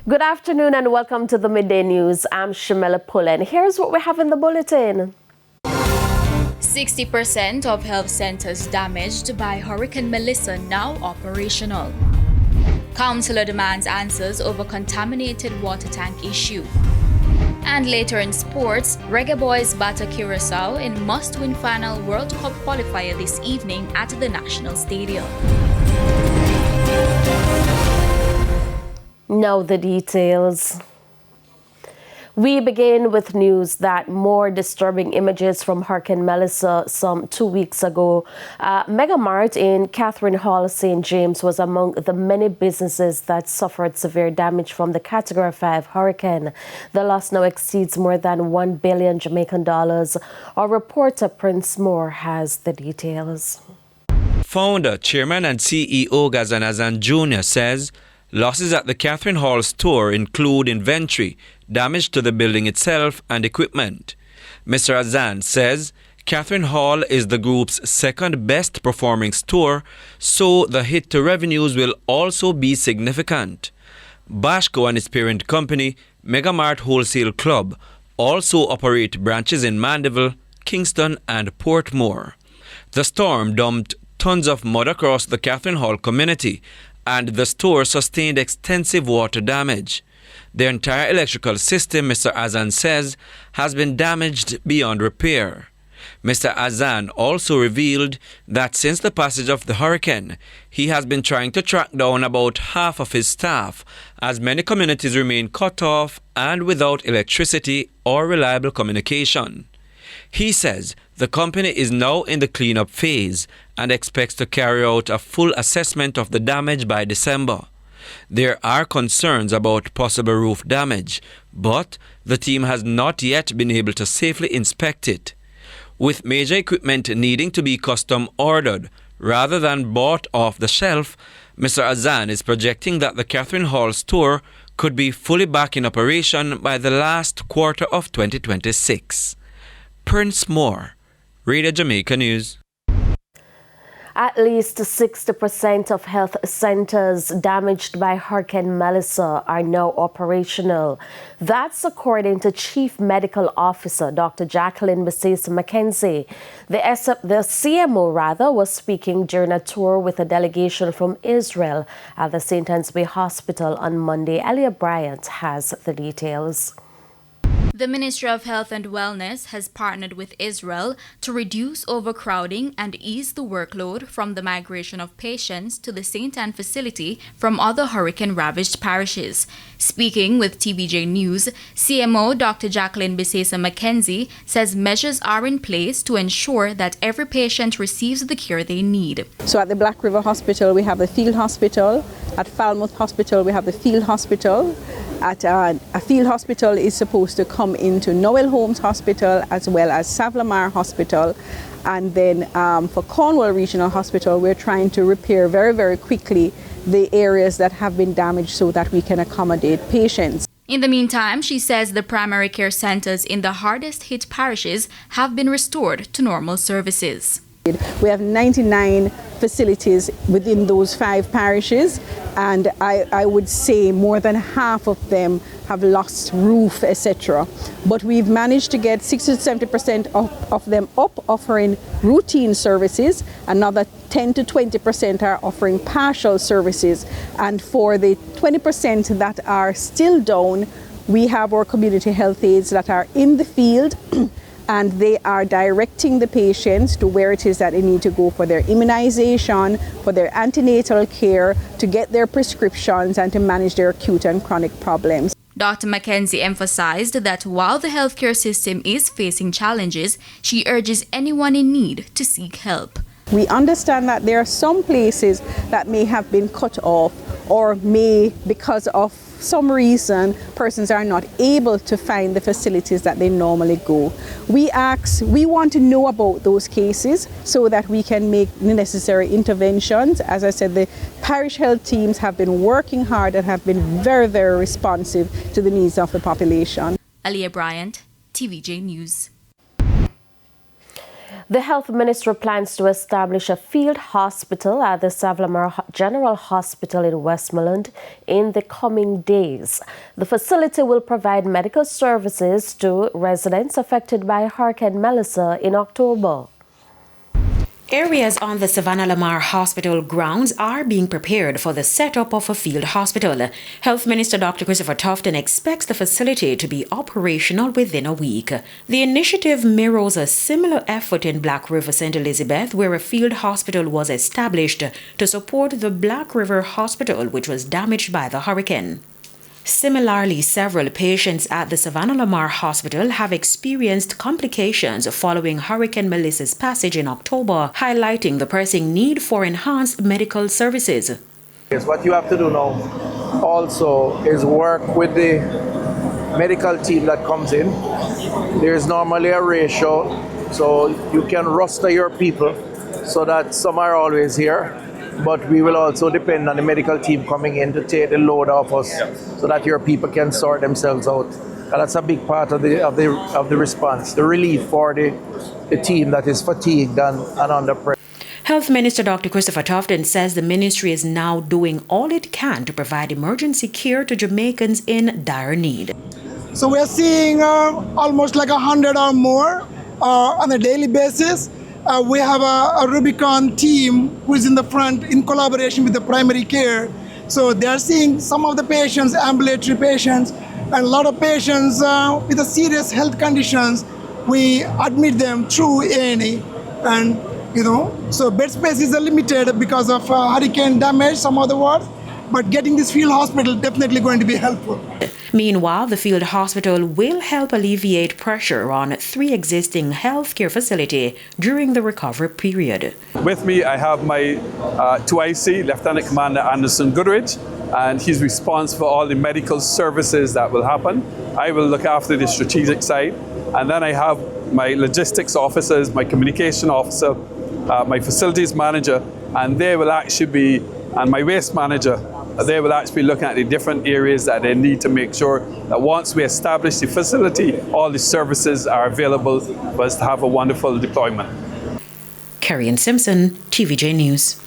Good afternoon and welcome to the Midday News. I'm Shamela Pullen. Here's what we have in the bulletin. 60% of health centers damaged by Hurricane Melissa now operational. Councillor demands answers over contaminated water tank issue. And later in sports, Reggae boys batter Curacao in must-win final World Cup qualifier this evening at the National Stadium. Now the details. We begin with news that more disturbing images from Hurricane Melissa some 2 weeks ago. Megamart in Catherine Hall, St. James was among the many businesses that suffered severe damage from the Category 5 hurricane. The loss now exceeds more than 1 billion Jamaican dollars. Our reporter Prince Moore has the details. Founder, Chairman and CEO Gazan Azan Jr. says losses at the Catherine Hall store include inventory, damage to the building itself and equipment. Mr. Azan says Catherine Hall is the group's second best performing store, so the hit to revenues will also be significant. Bashco and its parent company, Megamart Wholesale Club, also operate branches in Mandeville, Kingston and Portmore. The storm dumped tons of mud across the Catherine Hall community, and the store sustained extensive water damage. The entire electrical system, Mr. Azan says, has been damaged beyond repair. Mr. Azan also revealed that since the passage of the hurricane, he has been trying to track down about half of his staff, as many communities remain cut off and without electricity or reliable communication. He says the company is now in the cleanup phase and expects to carry out a full assessment of the damage by December. There are concerns about possible roof damage, but the team has not yet been able to safely inspect it. With major equipment needing to be custom ordered rather than bought off the shelf, Mr. Azan is projecting that the Catherine Hall store could be fully back in operation by the last quarter of 2026. Prince Moore, Radio Jamaica News. At least 60% of health centers damaged by Hurricane Melissa are now operational. That's according to Chief Medical Officer Dr. Jacqueline Mackenzie. The CMO was speaking during a tour with a delegation from Israel at the St. Anne's Hospital on Monday. Elia Bryant has the details. The Ministry of Health and Wellness has partnered with Israel to reduce overcrowding and ease the workload from the migration of patients to the St. Anne facility from other hurricane-ravaged parishes. Speaking with TVJ News, CMO Dr. Jacqueline Mackenzie says measures are in place to ensure that every patient receives the care they need. So at the Black River Hospital, we have the field hospital. At Falmouth Hospital, we have the field hospital. At a field hospital is supposed to come into Noel Holmes Hospital as well as Savlamar Hospital. And then for Cornwall Regional Hospital, we're trying to repair very, very quickly the areas that have been damaged so that we can accommodate patients. In the meantime, she says the primary care centers in the hardest hit parishes have been restored to normal services. We have 99 facilities within those 5 parishes, and I would say more than half of them have lost roof, etc. But we've managed to get 60 to 70% of them up offering routine services. Another 10 to 20% are offering partial services. And for the 20% that are still down, we have our community health aides that are in the field and they are directing the patients to where it is that they need to go for their immunization, for their antenatal care, to get their prescriptions and to manage their acute and chronic problems. Dr. Mackenzie emphasized that while the healthcare system is facing challenges, she urges anyone in need to seek help. We understand that there are some places that may have been cut off or may, because of some reason, persons are not able to find the facilities that they normally go. We want to know about those cases so that we can make the necessary interventions. As I said, the parish health teams have been working hard and have been very, very responsive to the needs of the population. Aliyah Bryant, TVJ News. The health minister plans to establish a field hospital at the Savlamar General Hospital in Westmoreland in the coming days. The facility will provide medical services to residents affected by Hurricane Melissa in October. Areas on the Savannah Lamar Hospital grounds are being prepared for the setup of a field hospital. Health Minister Dr. Christopher Tufton expects the facility to be operational within a week. The initiative mirrors a similar effort in Black River, St. Elizabeth, where a field hospital was established to support the Black River Hospital, which was damaged by the hurricane. Similarly, several patients at the Savannah Lamar Hospital have experienced complications following Hurricane Melissa's passage in October, highlighting the pressing need for enhanced medical services. Yes, what you have to do now also is work with the medical team that comes in. There's normally a ratio, so you can roster your people so that some are always here. But we will also depend on the medical team coming in to take the load off us so that your people can sort themselves out. And that's a big part of the response, the relief for the team that is fatigued and under pressure. Health Minister Dr. Christopher Tufton says the ministry is now doing all it can to provide emergency care to Jamaicans in dire need. So we're seeing almost like 100 or more on a daily basis. We have a Rubicon team who is in the front in collaboration with the primary care. So they are seeing some of the patients, ambulatory patients, and a lot of patients with the serious health conditions. We admit them through A&E, and so bed space is limited because of hurricane damage, some other words. But getting this field hospital definitely going to be helpful. Meanwhile, the field hospital will help alleviate pressure on 3 existing healthcare facilities during the recovery period. With me, I have my 2IC, Lieutenant Commander Anderson Goodrich, and he's responsible for all the medical services that will happen. I will look after the strategic side, and then I have my logistics officers, my communication officer, my facilities manager, and they will actually be, and my waste manager, they will actually be looking at the different areas that they need to make sure that once we establish the facility, all the services are available for us to have a wonderful deployment. Carrie Simpson, TVJ News.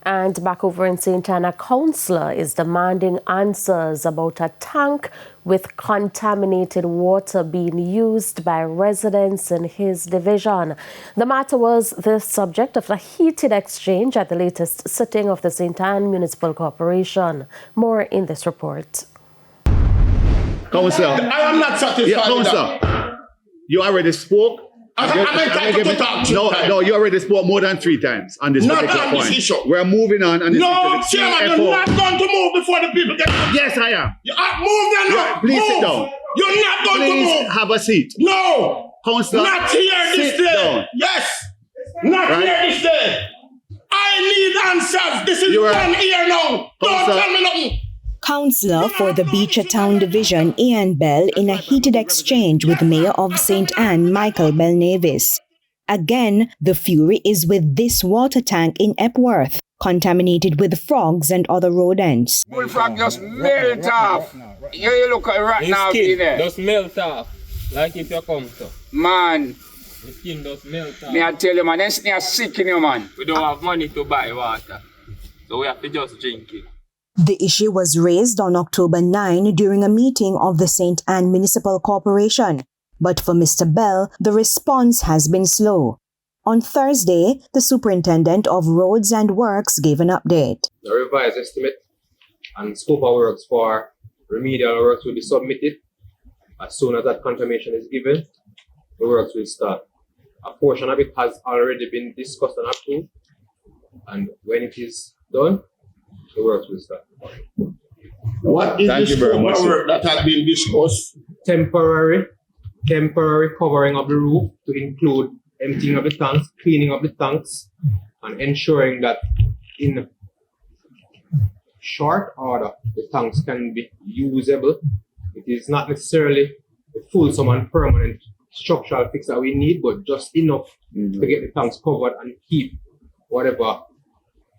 And back over in St. Anna, Councillor is demanding answers about a tank with contaminated water being used by residents in his division. The matter was the subject of a heated exchange at the latest sitting of the St. Anne Municipal Corporation. More in this report. Councillor, I am not satisfied with that. You already spoke. No, you already spoke more than 3 times on this particular point. This issue. We're moving on. And no, Chairman, you're not going to move before the people get up. Yes, I am. Move then now. Please sit down. You're not going to move. Please have a seat. No. Councillor, not here this day. Down. Yes. Not here this day. I need answers. This is one here now. Don't tell me nothing. Councillor for the Beecher Town Division, Ian Bell, in a heated exchange with Mayor of St. Anne, Michael Belnavis. Again, the fury is with this water tank in Epworth, contaminated with frogs and other rodents. Bullfrog just melt off. You look right now in there. Just melt off, like if you come to. Man. The skin just melt off. Me I tell you, man, them snake sick in you, man. We don't have money to buy water, so we have to just drink it. The issue was raised on October 9 during a meeting of the St. Anne Municipal Corporation. But for Mr. Bell, the response has been slow. On Thursday, the Superintendent of Roads and Works gave an update. The revised estimate and scope of works for remedial works will be submitted. As soon as that confirmation is given, the works will start. A portion of it has already been discussed and approved, and when it is done, the works will start. What is the scope of work that has been discussed? Temporary covering of the roof to include emptying of the tanks, cleaning of the tanks, and ensuring that in short order the tanks can be usable. It is not necessarily the fulsome and permanent structural fix that we need, but just enough to get the tanks covered and keep whatever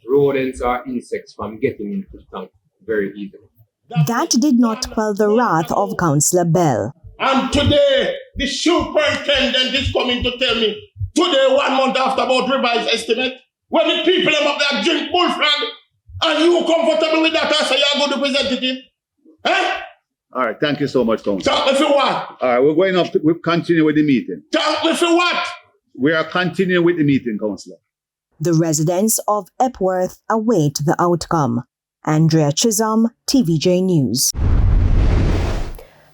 rodents or insects from getting into the tank very easily. That did not quell the wrath of Councillor Bell. And today, the superintendent is coming to tell me, today, 1 month after about revised estimate, when the people them up there drink bullfrog, and you comfortable with that, I say you're a good representative. Eh? All right, thank you so much, Councillor. Talk me for what? All right, we're going up. We'll continue with the meeting. Talk me for what? We are continuing with the meeting, Councillor. The residents of Epworth await the outcome. Andrea Chisholm, TVJ News.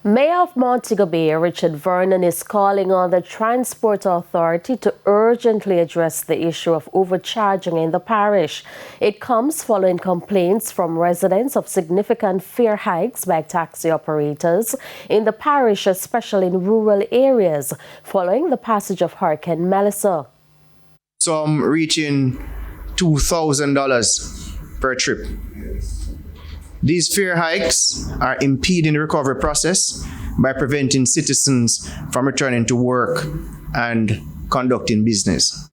Mayor of Montego Bay, Richard Vernon, is calling on the Transport Authority to urgently address the issue of overcharging in the parish. It comes following complaints from residents of significant fare hikes by taxi operators in the parish, especially in rural areas, following the passage of Hurricane Melissa. Some reaching $2,000 per trip. These fare hikes are impeding the recovery process by preventing citizens from returning to work and conducting business.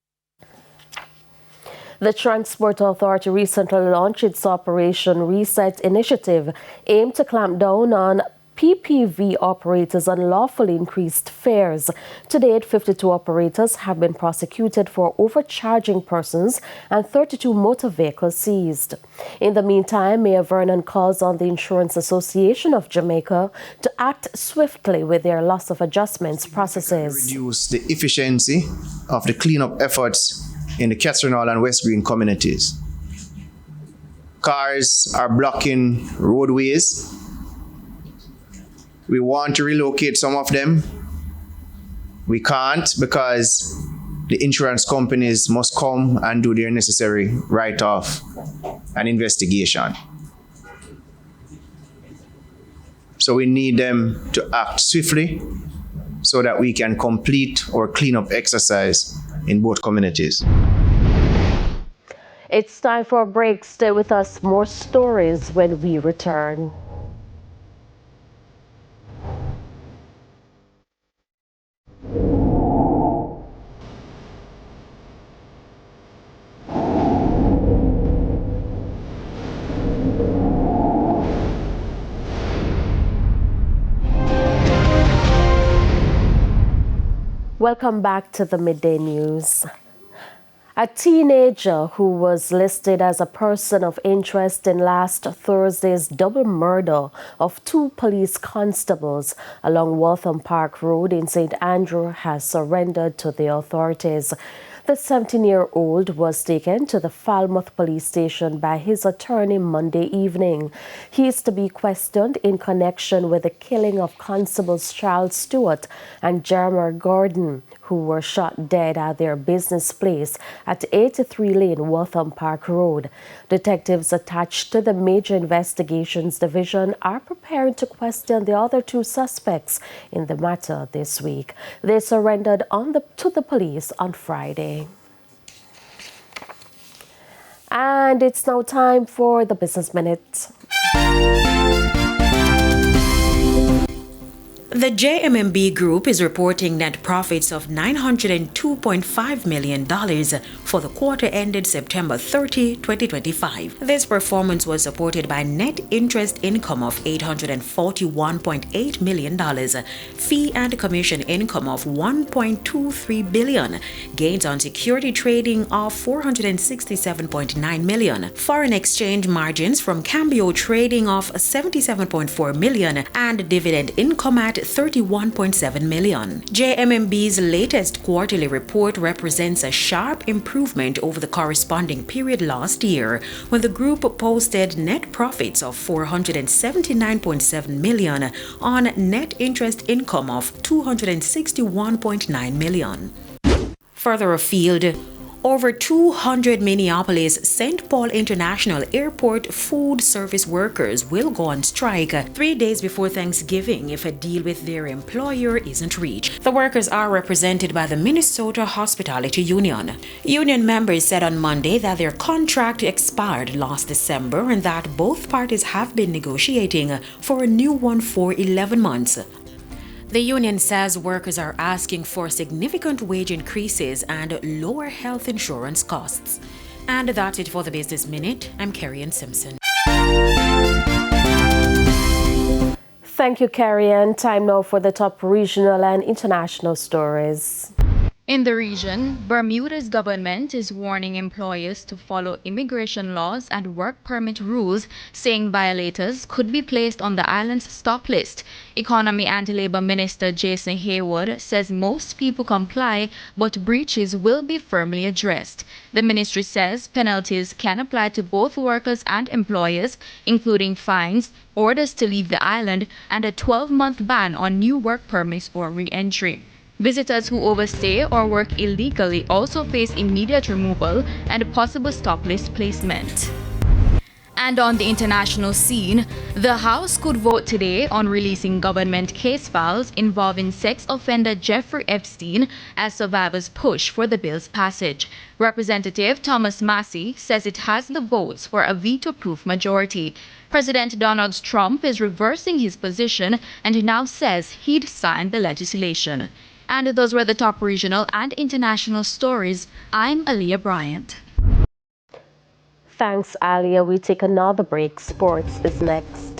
The Transport Authority recently launched its Operation Reset initiative aimed to clamp down on PPV operators unlawfully increased fares. To date, 52 operators have been prosecuted for overcharging persons and 32 motor vehicles seized. In the meantime, Mayor Vernon calls on the Insurance Association of Jamaica to act swiftly with their loss of adjustments processes. Reduce the efficiency of the cleanup efforts in the Catherine Hall and West Green communities. Cars are blocking roadways. We want to relocate some of them. We can't because the insurance companies must come and do their necessary write-off and investigation. So we need them to act swiftly so that we can complete our cleanup exercise in both communities. It's time for a break. Stay with us. More stories when we return. Welcome back to the Midday News. A teenager who was listed as a person of interest in last Thursday's double murder of 2 police constables along Waltham Park Road in St. Andrew has surrendered to the authorities. The 17-year-old was taken to the Falmouth police station by his attorney Monday evening. He is to be questioned in connection with the killing of Constables Charles Stewart and Jeremy Gordon, who were shot dead at their business place at 83 Lane, Waltham Park Road. Detectives attached to the Major Investigations Division are preparing to question the other 2 suspects in the matter this week. They surrendered to the police on Friday. And it's now time for the Business Minute. The JMMB Group is reporting net profits of $902.5 million for the quarter ended September 30, 2025. This performance was supported by net interest income of $841.8 million, fee and commission income of $1.23 billion, gains on security trading of $467.9 million, foreign exchange margins from Cambio trading of $77.4 million, and dividend income at $31.7 million. JMMB's latest quarterly report represents a sharp improvement over the corresponding period last year, when the group posted net profits of $479.7 million on net interest income of $261.9 million. Further afield, over 200 Minneapolis St. Paul International Airport food service workers will go on strike 3 days before Thanksgiving if a deal with their employer isn't reached. The workers are represented by the Minnesota Hospitality Union. Union members said on Monday that their contract expired last December and that both parties have been negotiating for a new one for 11 months. The union says workers are asking for significant wage increases and lower health insurance costs. And that's it for the Business Minute. I'm Carrie Ann Simpson. Thank you, Carrie. And time now for the top regional and international stories. In the region, Bermuda's government is warning employers to follow immigration laws and work permit rules, saying violators could be placed on the island's stop list. Economy and Labor Minister Jason Haywood says most people comply, but breaches will be firmly addressed. The ministry says penalties can apply to both workers and employers, including fines, orders to leave the island, and a 12-month ban on new work permits or re-entry. Visitors who overstay or work illegally also face immediate removal and possible stop list placement. And on the international scene, the House could vote today on releasing government case files involving sex offender Jeffrey Epstein as survivors push for the bill's passage. Representative Thomas Massey says it has the votes for a veto-proof majority. President Donald Trump is reversing his position and now says he'd sign the legislation. And those were the top regional and international stories. I'm Aaliyah Bryant. Thanks, Alia. We take another break. Sports is next.